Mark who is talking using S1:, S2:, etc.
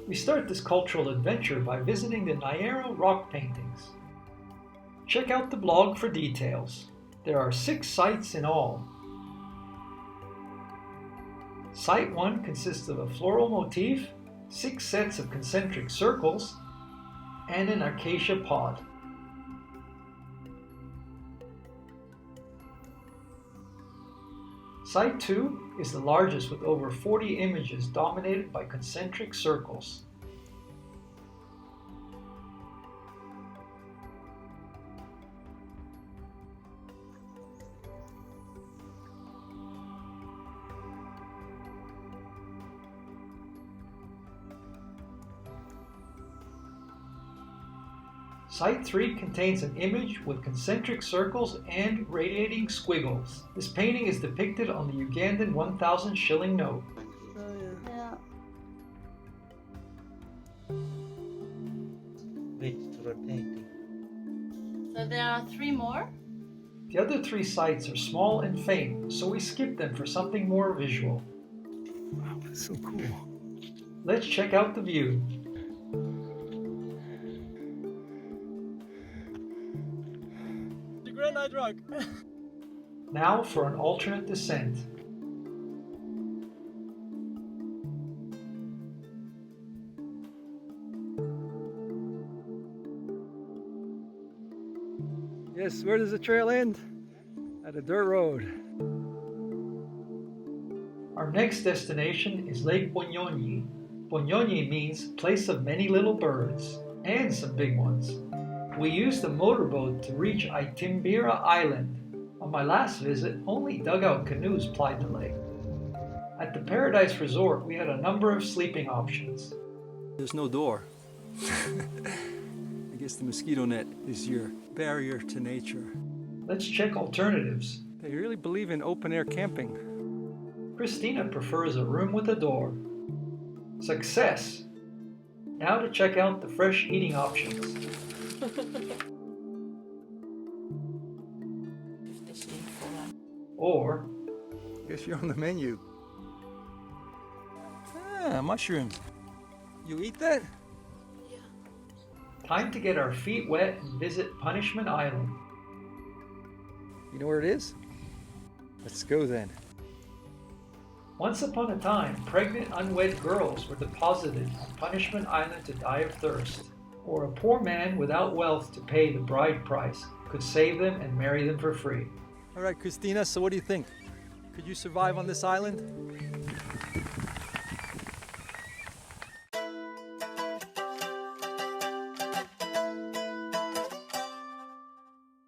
S1: We start this cultural adventure by visiting the Nyero rock paintings. Check out the blog for details. There are 6 sites in all. Site 1 consists of a floral motif, 6 sets of concentric circles, and an acacia pod. Site 2 is the largest with over 40 images dominated by concentric circles. Site 3 contains an image with concentric circles and radiating squiggles. This painting is depicted on the Ugandan 1,000 shilling note.
S2: Yeah.
S3: Wait, to rotating.
S2: So there are 3 more?
S1: The other 3 sites are small and faint, so we skip them for something more visual.
S4: Wow, that's so cool.
S1: Let's check out the view. Now for an alternate descent.
S4: Yes, where does the trail end? At a dirt road.
S1: Our next destination is Lake Bunyonyi. Bunyonyi means place of many little birds, and some big ones. We used a motorboat to reach Itimbira Island. On my last visit, only dugout canoes plied the lake. At the Paradise Resort, we had a number of sleeping options.
S4: There's no door. I guess the mosquito net is your barrier to nature.
S1: Let's check alternatives.
S4: They really believe in open-air camping.
S1: Cristina prefers a room with a door. Success! Now to check out the fresh eating options. Or,
S4: Guess you're on the menu. Ah, mushrooms. You eat that?
S1: time to get our feet wet and visit Punishment Island.
S4: You know where it is? Let's go then.
S1: Once upon a time, pregnant unwed girls were deposited on Punishment Island to die of thirst, or a poor man without wealth to pay the bride price could save them and marry them for free.
S4: All right, Cristina, so what do you think? Could you survive on this island?